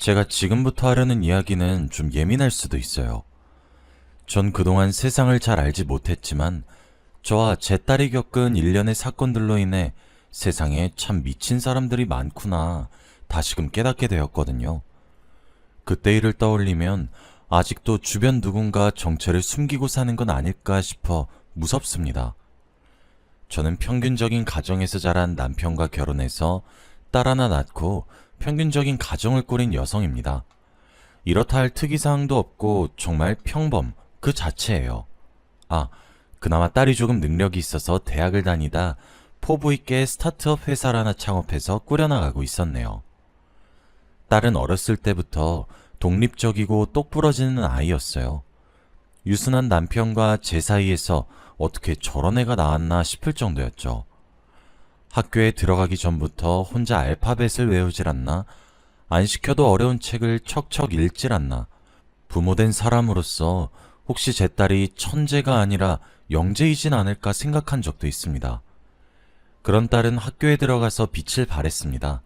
제가 지금부터 하려는 이야기는 좀 예민할 수도 있어요. 전 그동안 세상을 잘 알지 못했지만 저와 제 딸이 겪은 일련의 사건들로 인해 세상에 참 미친 사람들이 많구나 다시금 깨닫게 되었거든요. 그때 일을 떠올리면 아직도 주변 누군가 정체를 숨기고 사는 건 아닐까 싶어 무섭습니다. 저는 평균적인 가정에서 자란 남편과 결혼해서 딸 하나 낳고 평균적인 가정을 꾸린 여성입니다. 이렇다 할 특이사항도 없고 정말 평범 그 자체예요. 아, 그나마 딸이 조금 능력이 있어서 대학을 다니다 포부 있게 스타트업 회사를 하나 창업해서 꾸려나가고 있었네요. 딸은 어렸을 때부터 독립적이고 똑부러지는 아이였어요. 유순한 남편과 제 사이에서 어떻게 저런 애가 나왔나 싶을 정도였죠. 학교에 들어가기 전부터 혼자 알파벳을 외우질 않나, 안 시켜도 어려운 책을 척척 읽질 않나, 부모된 사람으로서 혹시 제 딸이 천재가 아니라 영재이진 않을까 생각한 적도 있습니다. 그런 딸은 학교에 들어가서 빛을 발했습니다.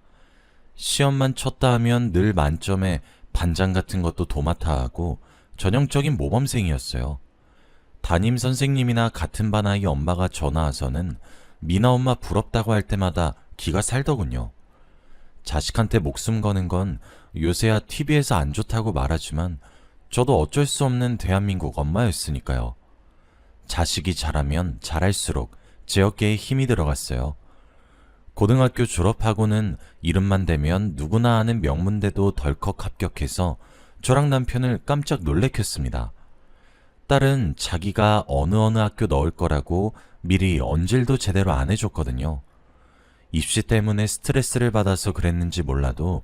시험만 쳤다 하면 늘 만점에 반장 같은 것도 도맡아 하고 전형적인 모범생이었어요. 담임 선생님이나 같은 반 아이 엄마가 전화 와서는 미나 엄마 부럽다고 할 때마다 기가 살더군요. 자식한테 목숨 거는 건 요새야 TV에서 안 좋다고 말하지만 저도 어쩔 수 없는 대한민국 엄마였으니까요. 자식이 잘하면 잘할수록 제 어깨에 힘이 들어갔어요. 고등학교 졸업하고는 이름만 대면 누구나 아는 명문대도 덜컥 합격해서 저랑 남편을 깜짝 놀래켰습니다. 딸은 자기가 어느 학교 넣을 거라고 미리 언질도 제대로 안 해줬거든요. 입시 때문에 스트레스를 받아서 그랬는지 몰라도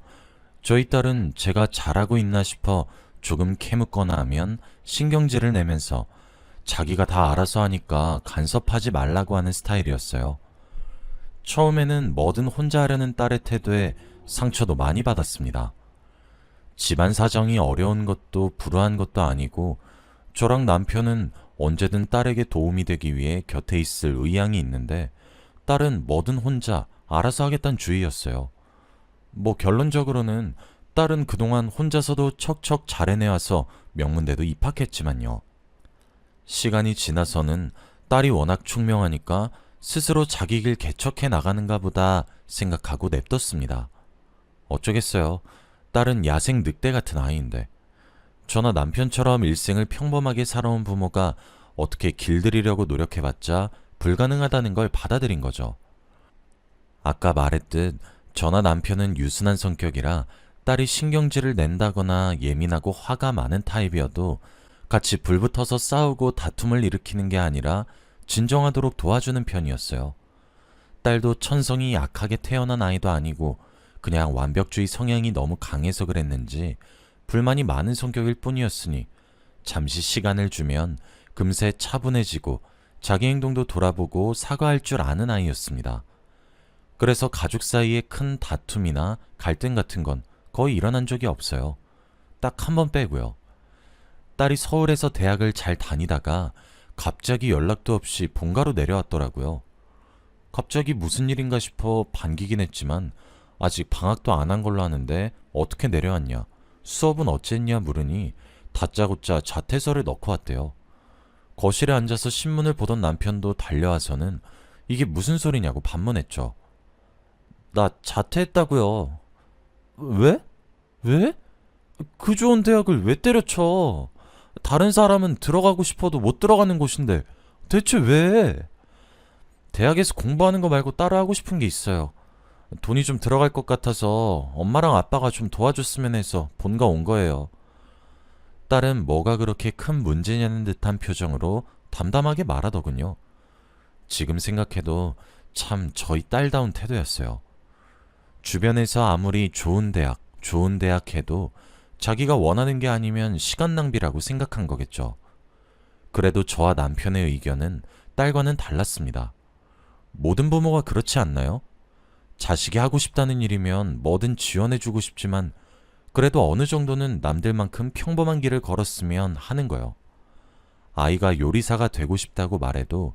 저희 딸은 제가 잘하고 있나 싶어 조금 캐묻거나 하면 신경질을 내면서 자기가 다 알아서 하니까 간섭하지 말라고 하는 스타일이었어요. 처음에는 뭐든 혼자 하려는 딸의 태도에 상처도 많이 받았습니다. 집안 사정이 어려운 것도 불우한 것도 아니고 저랑 남편은 언제든 딸에게 도움이 되기 위해 곁에 있을 의향이 있는데 딸은 뭐든 혼자 알아서 하겠다는 주의였어요. 뭐 결론적으로는 딸은 그동안 혼자서도 척척 잘 해내와서 명문대도 입학했지만요. 시간이 지나서는 딸이 워낙 총명하니까 스스로 자기 길 개척해 나가는가 보다 생각하고 냅뒀습니다. 어쩌겠어요. 딸은 야생 늑대 같은 아이인데. 저나 남편처럼 일생을 평범하게 살아온 부모가 어떻게 길들이려고 노력해봤자 불가능하다는 걸 받아들인 거죠. 아까 말했듯 저나 남편은 유순한 성격이라 딸이 신경질을 낸다거나 예민하고 화가 많은 타입이어도 같이 불붙어서 싸우고 다툼을 일으키는 게 아니라 진정하도록 도와주는 편이었어요. 딸도 천성이 약하게 태어난 아이도 아니고 그냥 완벽주의 성향이 너무 강해서 그랬는지 불만이 많은 성격일 뿐이었으니 잠시 시간을 주면 금세 차분해지고 자기 행동도 돌아보고 사과할 줄 아는 아이였습니다. 그래서 가족 사이에 큰 다툼이나 갈등 같은 건 거의 일어난 적이 없어요. 딱 한 번 빼고요. 딸이 서울에서 대학을 잘 다니다가 갑자기 연락도 없이 본가로 내려왔더라고요. 갑자기 무슨 일인가 싶어 반기긴 했지만 아직 방학도 안 한 걸로 아는데 어떻게 내려왔냐, 수업은 어쨌냐 물으니 다짜고짜 자퇴서를 넣고 왔대요. 거실에 앉아서 신문을 보던 남편도 달려와서는 이게 무슨 소리냐고 반문했죠. 나 자퇴했다고요. 왜? 왜? 그 좋은 대학을 왜 때려쳐? 다른 사람은 들어가고 싶어도 못 들어가는 곳인데 대체 왜? 대학에서 공부하는 거 말고 따로 하고 싶은 게 있어요. 돈이 좀 들어갈 것 같아서 엄마랑 아빠가 좀 도와줬으면 해서 본가 온 거예요. 딸은 뭐가 그렇게 큰 문제냐는 듯한 표정으로 담담하게 말하더군요. 지금 생각해도 참 저희 딸다운 태도였어요. 주변에서 아무리 좋은 대학 해도 자기가 원하는 게 아니면 시간 낭비라고 생각한 거겠죠. 그래도 저와 남편의 의견은 딸과는 달랐습니다. 모든 부모가 그렇지 않나요? 자식이 하고 싶다는 일이면 뭐든 지원해주고 싶지만 그래도 어느 정도는 남들만큼 평범한 길을 걸었으면 하는 거요. 아이가 요리사가 되고 싶다고 말해도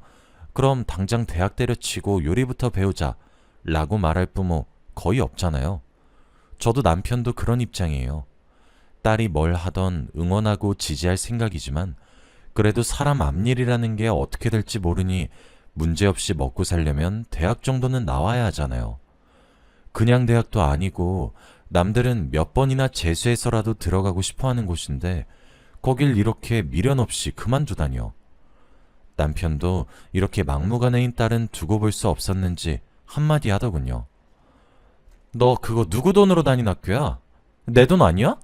그럼 당장 대학 때려치고 요리부터 배우자 라고 말할 부모 거의 없잖아요. 저도 남편도 그런 입장이에요. 딸이 뭘 하던 응원하고 지지할 생각이지만 그래도 사람 앞일이라는 게 어떻게 될지 모르니 문제없이 먹고 살려면 대학 정도는 나와야 하잖아요. 그냥 대학도 아니고 남들은 몇 번이나 재수해서라도 들어가고 싶어 하는 곳인데 거길 이렇게 미련 없이 그만두다니요. 남편도 이렇게 막무가내인 딸은 두고 볼 수 없었는지 한마디 하더군요. 너 그거 누구 돈으로 다닌 학교야? 내 돈 아니야?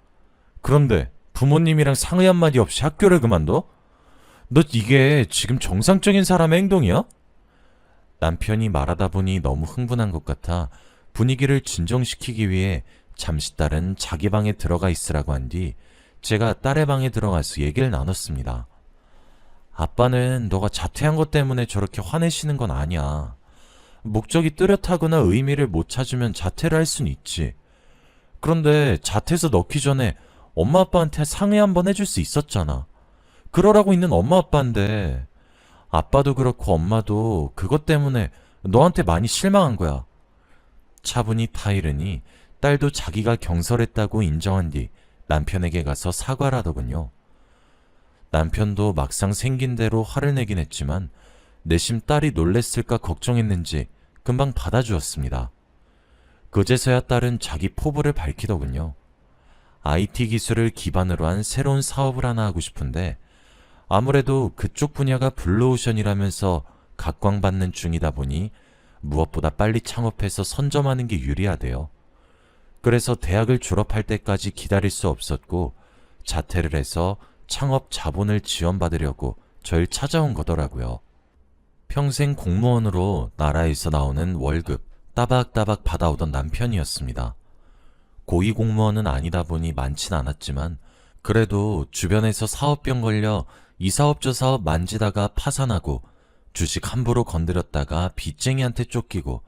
그런데 부모님이랑 상의 한마디 없이 학교를 그만둬? 너 이게 지금 정상적인 사람의 행동이야? 남편이 말하다 보니 너무 흥분한 것 같아 분위기를 진정시키기 위해 잠시 딸은 자기 방에 들어가 있으라고 한 뒤 제가 딸의 방에 들어가서 얘기를 나눴습니다. 아빠는 너가 자퇴한 것 때문에 저렇게 화내시는 건 아니야. 목적이 뚜렷하거나 의미를 못 찾으면 자퇴를 할 순 있지. 그런데 자퇴서 넣기 전에 엄마 아빠한테 상의 한번 해줄 수 있었잖아. 그러라고 있는 엄마 아빠인데 아빠도 그렇고 엄마도 그것 때문에 너한테 많이 실망한 거야. 차분히 타이르니 딸도 자기가 경솔했다고 인정한 뒤 남편에게 가서 사과를 하더군요. 남편도 막상 생긴 대로 화를 내긴 했지만 내심 딸이 놀랬을까 걱정했는지 금방 받아주었습니다. 그제서야 딸은 자기 포부를 밝히더군요. IT 기술을 기반으로 한 새로운 사업을 하나 하고 싶은데 아무래도 그쪽 분야가 블루오션이라면서 각광받는 중이다 보니 무엇보다 빨리 창업해서 선점하는 게 유리하대요. 그래서 대학을 졸업할 때까지 기다릴 수 없었고 자퇴를 해서 창업 자본을 지원받으려고 절 찾아온 거더라고요. 평생 공무원으로 나라에서 나오는 월급 따박따박 받아오던 남편이었습니다. 고위공무원은 아니다 보니 많진 않았지만 그래도 주변에서 사업병 걸려 이 사업 저 사업 만지다가 파산하고 주식 함부로 건드렸다가 빚쟁이한테 쫓기고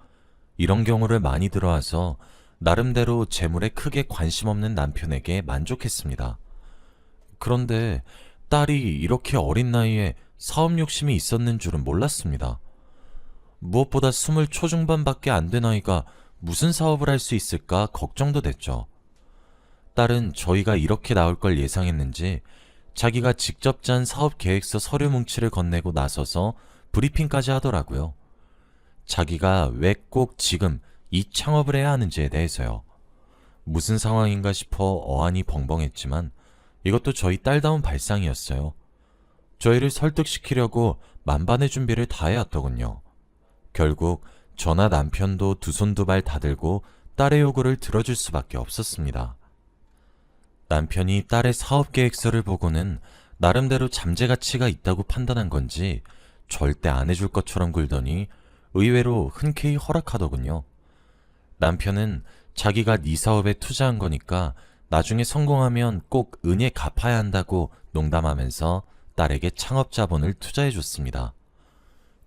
이런 경우를 많이 들어와서 나름대로 재물에 크게 관심 없는 남편에게 만족했습니다. 그런데 딸이 이렇게 어린 나이에 사업 욕심이 있었는 줄은 몰랐습니다. 무엇보다 20 초중반밖에 안 된 아이가 무슨 사업을 할 수 있을까 걱정도 됐죠. 딸은 저희가 이렇게 나올 걸 예상했는지 자기가 직접 짠 사업 계획서 서류 뭉치를 건네고 나서서 브리핑까지 하더라고요. 자기가 왜 꼭 지금 이 창업을 해야 하는지에 대해서요. 무슨 상황인가 싶어 어안이 벙벙했지만 이것도 저희 딸다운 발상이었어요. 저희를 설득시키려고 만반의 준비를 다 해왔더군요. 결국 저나 남편도 두 손 두 발 다 들고 딸의 요구를 들어줄 수밖에 없었습니다. 남편이 딸의 사업 계획서를 보고는 나름대로 잠재 가치가 있다고 판단한 건지 절대 안 해줄 것처럼 굴더니 의외로 흔쾌히 허락하더군요. 남편은 자기가 네 사업에 투자한 거니까 나중에 성공하면 꼭 은혜 갚아야 한다고 농담하면서 딸에게 창업 자본을 투자해줬습니다.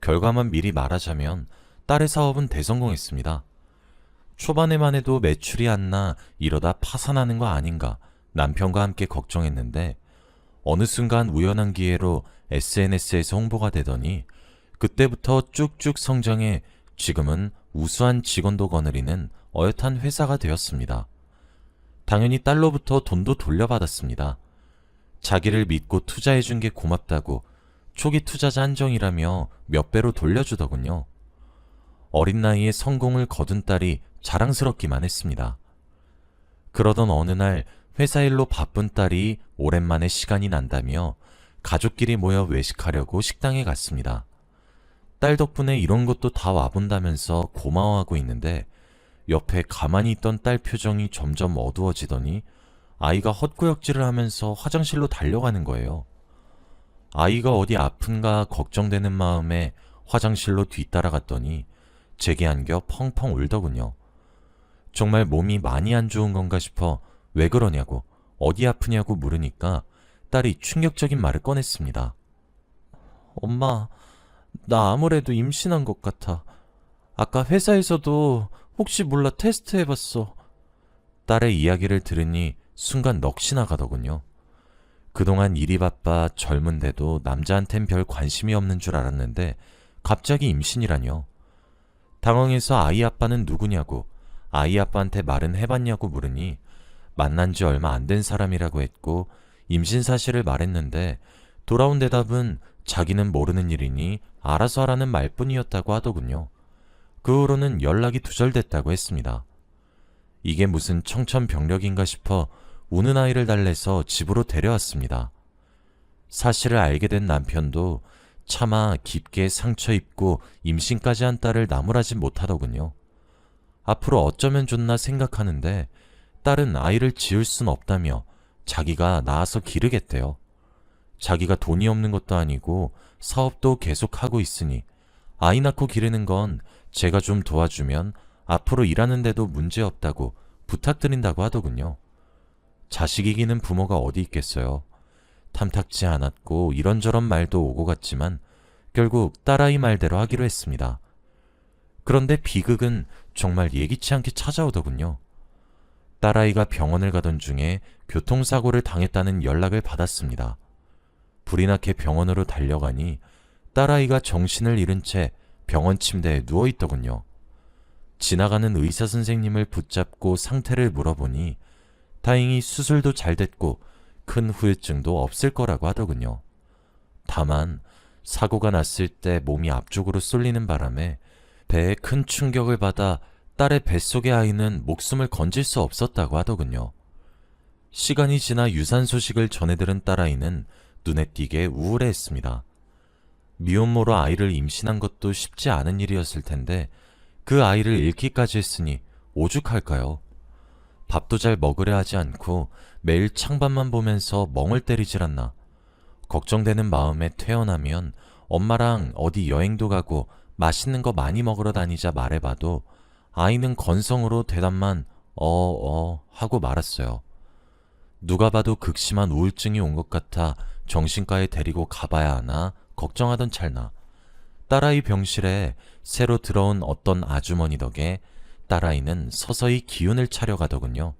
결과만 미리 말하자면 딸의 사업은 대성공했습니다. 초반에만 해도 매출이 안 나 이러다 파산하는 거 아닌가 남편과 함께 걱정했는데 어느 순간 우연한 기회로 SNS에서 홍보가 되더니 그때부터 쭉쭉 성장해 지금은 우수한 직원도 거느리는 어엿한 회사가 되었습니다. 당연히 딸로부터 돈도 돌려받았습니다. 자기를 믿고 투자해준 게 고맙다고 초기 투자자 한정이라며 몇 배로 돌려주더군요. 어린 나이에 성공을 거둔 딸이 자랑스럽기만 했습니다. 그러던 어느 날 회사 일로 바쁜 딸이 오랜만에 시간이 난다며 가족끼리 모여 외식하려고 식당에 갔습니다. 딸 덕분에 이런 것도 다 와본다면서 고마워하고 있는데 옆에 가만히 있던 딸 표정이 점점 어두워지더니 아이가 헛구역질을 하면서 화장실로 달려가는 거예요. 아이가 어디 아픈가 걱정되는 마음에 화장실로 뒤따라갔더니 제게 안겨 펑펑 울더군요. 정말 몸이 많이 안 좋은 건가 싶어 왜 그러냐고 어디 아프냐고 물으니까 딸이 충격적인 말을 꺼냈습니다. 엄마, 나 아무래도 임신한 것 같아. 아까 회사에서도 혹시 몰라 테스트 해봤어. 딸의 이야기를 들으니 순간 넋이 나가더군요. 그동안 일이 바빠 젊은데도 남자한텐 별 관심이 없는 줄 알았는데 갑자기 임신이라뇨. 당황해서 아이 아빠는 누구냐고 아이 아빠한테 말은 해봤냐고 물으니 만난 지 얼마 안 된 사람이라고 했고 임신 사실을 말했는데 돌아온 대답은 자기는 모르는 일이니 알아서 하라는 말뿐이었다고 하더군요. 그 후로는 연락이 두절됐다고 했습니다. 이게 무슨 청천벽력인가 싶어 우는 아이를 달래서 집으로 데려왔습니다. 사실을 알게 된 남편도 차마 깊게 상처 입고 임신까지 한 딸을 나무라지 못하더군요. 앞으로 어쩌면 좋나 생각하는데 딸은 아이를 지을 순 없다며 자기가 낳아서 기르겠대요. 자기가 돈이 없는 것도 아니고 사업도 계속하고 있으니 아이 낳고 기르는 건 제가 좀 도와주면 앞으로 일하는데도 문제없다고 부탁드린다고 하더군요. 자식 이기는 부모가 어디 있겠어요. 탐탁지 않았고 이런저런 말도 오고 갔지만 결국 딸아이 말대로 하기로 했습니다. 그런데 비극은 정말 예기치 않게 찾아오더군요. 딸아이가 병원을 가던 중에 교통사고를 당했다는 연락을 받았습니다. 불이 나게 병원으로 달려가니 딸아이가 정신을 잃은 채 병원 침대에 누워있더군요. 지나가는 의사 선생님을 붙잡고 상태를 물어보니 다행히 수술도 잘 됐고 큰 후유증도 없을 거라고 하더군요. 다만 사고가 났을 때 몸이 앞쪽으로 쏠리는 바람에 배에 큰 충격을 받아 딸의 뱃속의 아이는 목숨을 건질 수 없었다고 하더군요. 시간이 지나 유산 소식을 전해들은 딸아이는 눈에 띄게 우울해했습니다. 미혼모로 아이를 임신한 것도 쉽지 않은 일이었을 텐데 그 아이를 잃기까지 했으니 오죽할까요? 밥도 잘 먹으려 하지 않고 매일 창밖만 보면서 멍을 때리질 않나. 걱정되는 마음에 퇴원하면 엄마랑 어디 여행도 가고 맛있는 거 많이 먹으러 다니자 말해봐도 아이는 건성으로 대답만 하고 말았어요. 누가 봐도 극심한 우울증이 온 것 같아 정신과에 데리고 가봐야 하나 걱정하던 찰나 딸아이 병실에 새로 들어온 어떤 아주머니 덕에 딸아이는 서서히 기운을 차려가더군요.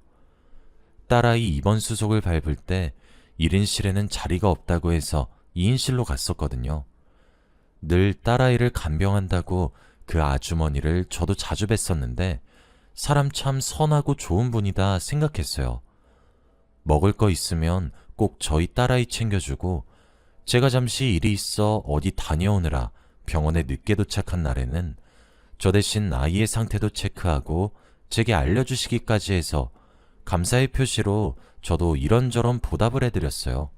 딸아이 입원 수속을 밟을 때 1인실에는 자리가 없다고 해서 2인실로 갔었거든요. 늘 딸아이를 간병한다고 그 아주머니를 저도 자주 뵀었는데 사람 참 선하고 좋은 분이다 생각했어요. 먹을 거 있으면 꼭 저희 딸아이 챙겨주고 제가 잠시 일이 있어 어디 다녀오느라 병원에 늦게 도착한 날에는 저 대신 아이의 상태도 체크하고 제게 알려주시기까지 해서 감사의 표시로 저도 이런저런 보답을 해드렸어요.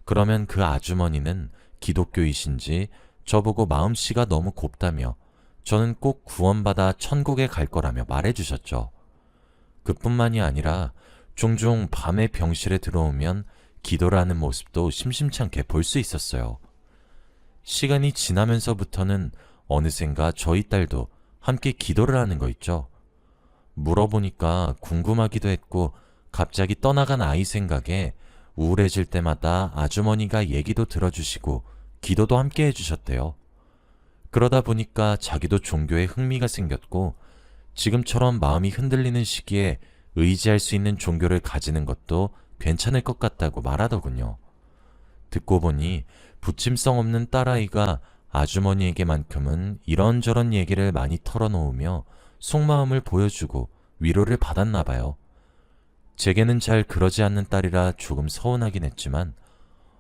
그러면 그 아주머니는 기독교이신지 저보고 마음씨가 너무 곱다며 저는 꼭 구원받아 천국에 갈 거라며 말해주셨죠. 그뿐만이 아니라 종종 밤에 병실에 들어오면 기도를 하는 모습도 심심치 않게 볼 수 있었어요. 시간이 지나면서부터는 어느샌가 저희 딸도 함께 기도를 하는 거 있죠. 물어보니까 궁금하기도 했고 갑자기 떠나간 아이 생각에 우울해질 때마다 아주머니가 얘기도 들어주시고 기도도 함께 해주셨대요. 그러다 보니까 자기도 종교에 흥미가 생겼고 지금처럼 마음이 흔들리는 시기에 의지할 수 있는 종교를 가지는 것도 괜찮을 것 같다고 말하더군요. 듣고 보니 부침성 없는 딸아이가 아주머니에게만큼은 이런저런 얘기를 많이 털어놓으며 속마음을 보여주고 위로를 받았나 봐요. 제게는 잘 그러지 않는 딸이라 조금 서운하긴 했지만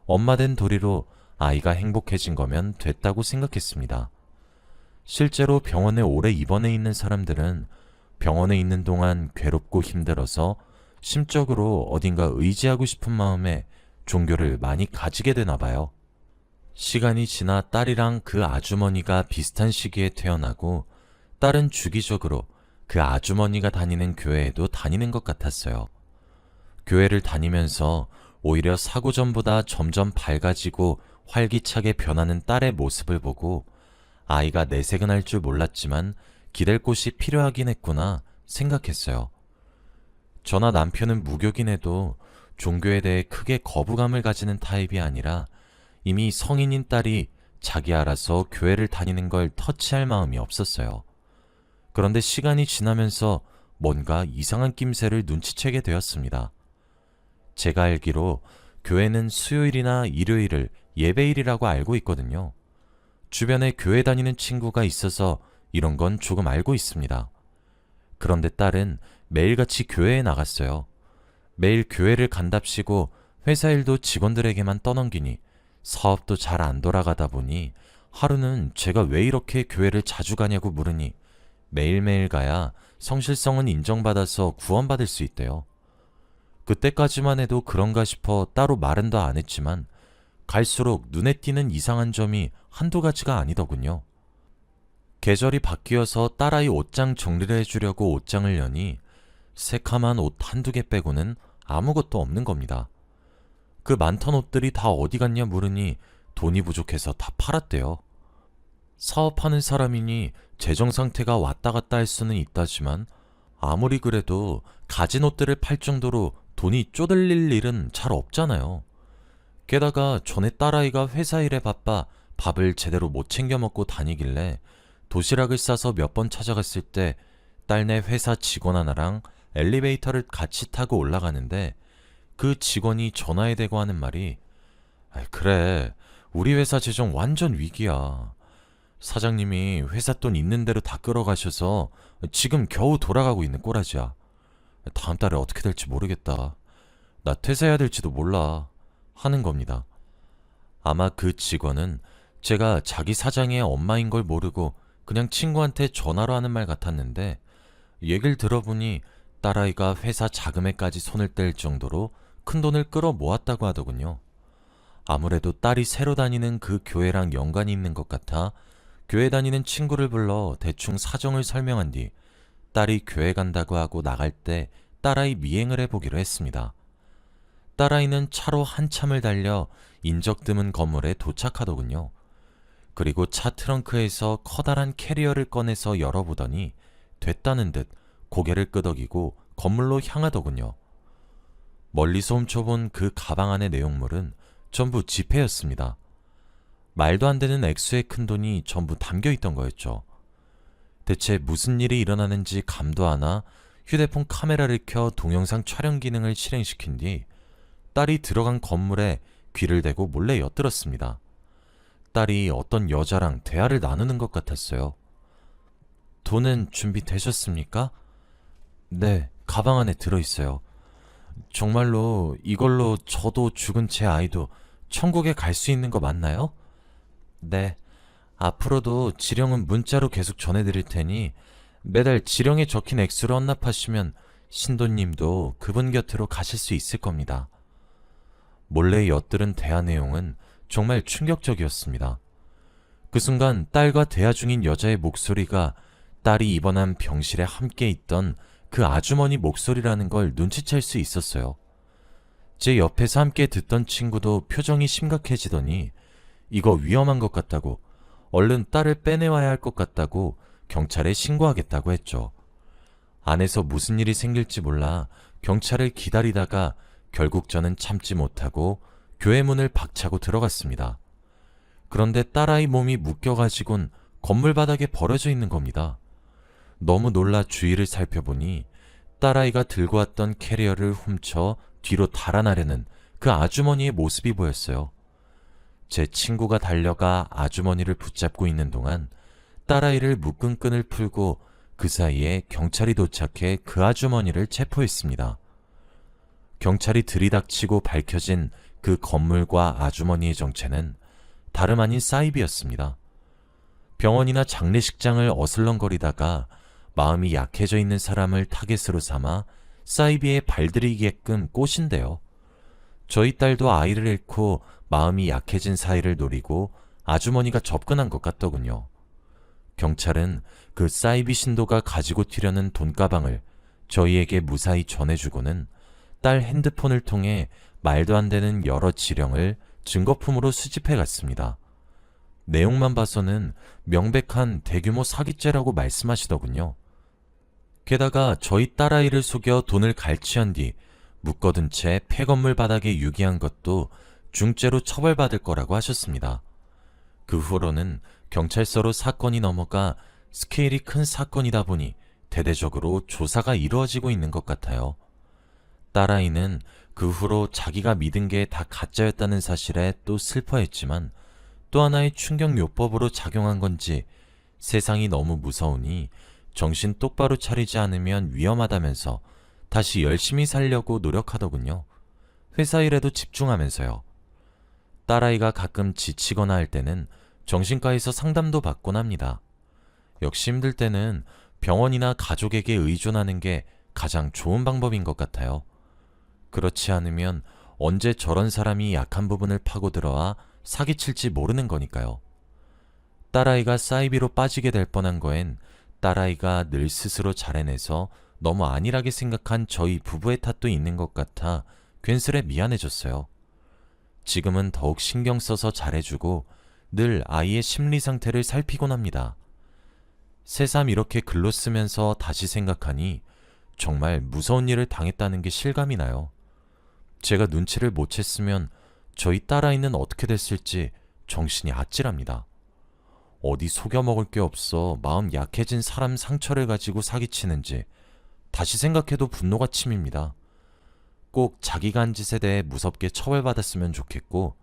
엄마 된 도리로 아이가 행복해진 거면 됐다고 생각했습니다. 실제로 병원에 오래 입원해 있는 사람들은 병원에 있는 동안 괴롭고 힘들어서 심적으로 어딘가 의지하고 싶은 마음에 종교를 많이 가지게 되나 봐요. 시간이 지나 딸이랑 그 아주머니가 비슷한 시기에 태어나고 딸은 주기적으로 그 아주머니가 다니는 교회에도 다니는 것 같았어요. 교회를 다니면서 오히려 사고 전보다 점점 밝아지고 활기차게 변하는 딸의 모습을 보고 아이가 내색은 할 줄 몰랐지만 기댈 곳이 필요하긴 했구나 생각했어요. 저나 남편은 무교긴 해도 종교에 대해 크게 거부감을 가지는 타입이 아니라 이미 성인인 딸이 자기 알아서 교회를 다니는 걸 터치할 마음이 없었어요. 그런데 시간이 지나면서 뭔가 이상한 낌새를 눈치채게 되었습니다. 제가 알기로 교회는 수요일이나 일요일을 예배일이라고 알고 있거든요. 주변에 교회 다니는 친구가 있어서 이런 건 조금 알고 있습니다. 그런데 딸은 매일같이 교회에 나갔어요. 매일 교회를 간답시고 회사 일도 직원들에게만 떠넘기니 사업도 잘 안 돌아가다 보니 하루는 제가 왜 이렇게 교회를 자주 가냐고 물으니 매일매일 가야 성실성은 인정받아서 구원받을 수 있대요. 그때까지만 해도 그런가 싶어 따로 말은 더 안 했지만 갈수록 눈에 띄는 이상한 점이 한두 가지가 아니더군요. 계절이 바뀌어서 딸아이 옷장 정리를 해주려고 옷장을 여니 새카만 옷 한두 개 빼고는 아무것도 없는 겁니다. 그 많던 옷들이 다 어디 갔냐 물으니 돈이 부족해서 다 팔았대요. 사업하는 사람이니 재정 상태가 왔다 갔다 할 수는 있다지만 아무리 그래도 가진 옷들을 팔 정도로 돈이 쪼들릴 일은 잘 없잖아요. 게다가 전에 딸아이가 회사 일에 바빠 밥을 제대로 못 챙겨 먹고 다니길래 도시락을 싸서 몇 번 찾아갔을 때 딸네 회사 직원 하나랑 엘리베이터를 같이 타고 올라가는데 그 직원이 전화에 대고 하는 말이 그래, 우리 회사 재정 완전 위기야. 사장님이 회사 돈 있는 대로 다 끌어가셔서 지금 겨우 돌아가고 있는 꼬라지야. 다음 달에 어떻게 될지 모르겠다. 나 퇴사해야 될지도 몰라. 하는 겁니다. 아마 그 직원은 제가 자기 사장의 엄마인 걸 모르고 그냥 친구한테 전화로 하는 말 같았는데 얘기를 들어보니 딸아이가 회사 자금에까지 손을 뗄 정도로 큰돈을 끌어 모았다고 하더군요. 아무래도 딸이 새로 다니는 그 교회랑 연관이 있는 것 같아 교회 다니는 친구를 불러 대충 사정을 설명한 뒤 딸이 교회 간다고 하고 나갈 때 딸아이 미행을 해보기로 했습니다. 딸아이는 차로 한참을 달려 인적 드문 건물에 도착하더군요. 그리고 차 트렁크에서 커다란 캐리어를 꺼내서 열어보더니 됐다는 듯 고개를 끄덕이고 건물로 향하더군요. 멀리서 훔쳐본 그 가방 안의 내용물은 전부 지폐였습니다. 말도 안 되는 액수의 큰돈이 전부 담겨있던 거였죠. 대체 무슨 일이 일어나는지 감도 하나 휴대폰 카메라를 켜 동영상 촬영 기능을 실행시킨 뒤 딸이 들어간 건물에 귀를 대고 몰래 엿들었습니다. 딸이 어떤 여자랑 대화를 나누는 것 같았어요. 돈은 준비되셨습니까? 네, 가방 안에 들어있어요. 정말로 이걸로 저도 죽은 제 아이도 천국에 갈 수 있는 거 맞나요? 네, 앞으로도 지령은 문자로 계속 전해드릴 테니 매달 지령에 적힌 액수를 헌납하시면 신도님도 그분 곁으로 가실 수 있을 겁니다. 몰래 엿들은 대화 내용은 정말 충격적이었습니다. 그 순간 딸과 대화 중인 여자의 목소리가 딸이 입원한 병실에 함께 있던 그 아주머니 목소리라는 걸 눈치챌 수 있었어요. 제 옆에서 함께 듣던 친구도 표정이 심각해지더니 이거 위험한 것 같다고, 얼른 딸을 빼내와야 할 것 같다고 경찰에 신고하겠다고 했죠. 안에서 무슨 일이 생길지 몰라 경찰을 기다리다가 결국 저는 참지 못하고 교회 문을 박차고 들어갔습니다. 그런데 딸아이 몸이 묶여가지곤 건물 바닥에 버려져 있는 겁니다. 너무 놀라 주위를 살펴보니 딸아이가 들고 왔던 캐리어를 훔쳐 뒤로 달아나려는 그 아주머니의 모습이 보였어요. 제 친구가 달려가 아주머니를 붙잡고 있는 동안 딸아이를 묶은 끈을 풀고 그 사이에 경찰이 도착해 그 아주머니를 체포했습니다. 경찰이 들이닥치고 밝혀진 그 건물과 아주머니의 정체는 다름 아닌 사이비였습니다. 병원이나 장례식장을 어슬렁거리다가 마음이 약해져 있는 사람을 타겟으로 삼아 사이비에 발들이게끔 꼬신대요. 저희 딸도 아이를 잃고 마음이 약해진 사이를 노리고 아주머니가 접근한 것 같더군요. 경찰은 그 사이비 신도가 가지고 튀려는 돈가방을 저희에게 무사히 전해주고는 딸 핸드폰을 통해 말도 안 되는 여러 지령을 증거품으로 수집해 갔습니다. 내용만 봐서는 명백한 대규모 사기죄라고 말씀하시더군요. 게다가 저희 딸아이를 속여 돈을 갈취한 뒤 묶어둔 채 폐건물 바닥에 유기한 것도 중죄로 처벌받을 거라고 하셨습니다. 그 후로는 경찰서로 사건이 넘어가 스케일이 큰 사건이다 보니 대대적으로 조사가 이루어지고 있는 것 같아요. 딸아이는 그 후로 자기가 믿은 게 다 가짜였다는 사실에 또 슬퍼했지만 또 하나의 충격요법으로 작용한 건지 세상이 너무 무서우니 정신 똑바로 차리지 않으면 위험하다면서 다시 열심히 살려고 노력하더군요. 회사 일에도 집중하면서요. 딸아이가 가끔 지치거나 할 때는 정신과에서 상담도 받곤 합니다. 역시 힘들 때는 병원이나 가족에게 의존하는 게 가장 좋은 방법인 것 같아요. 그렇지 않으면 언제 저런 사람이 약한 부분을 파고들어와 사기칠지 모르는 거니까요. 딸아이가 사이비로 빠지게 될 뻔한 거엔 딸아이가 늘 스스로 잘 해내서 너무 안일하게 생각한 저희 부부의 탓도 있는 것 같아 괜스레 미안해졌어요. 지금은 더욱 신경 써서 잘해주고 늘 아이의 심리 상태를 살피곤 합니다. 새삼 이렇게 글로 쓰면서 다시 생각하니 정말 무서운 일을 당했다는 게 실감이 나요. 제가 눈치를 못 챘으면 저희 딸아이는 어떻게 됐을지 정신이 아찔합니다. 어디 속여먹을 게 없어 마음 약해진 사람 상처를 가지고 사기치는지 다시 생각해도 분노가 치밉니다. 꼭 자기가 한 짓에 대해 무섭게 처벌받았으면 좋겠고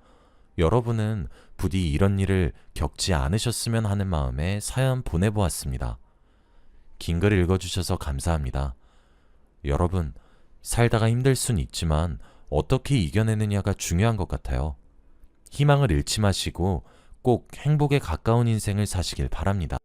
여러분은 부디 이런 일을 겪지 않으셨으면 하는 마음에 사연 보내보았습니다. 긴 글 읽어주셔서 감사합니다. 여러분, 살다가 힘들 순 있지만 어떻게 이겨내느냐가 중요한 것 같아요. 희망을 잃지 마시고 꼭 행복에 가까운 인생을 사시길 바랍니다.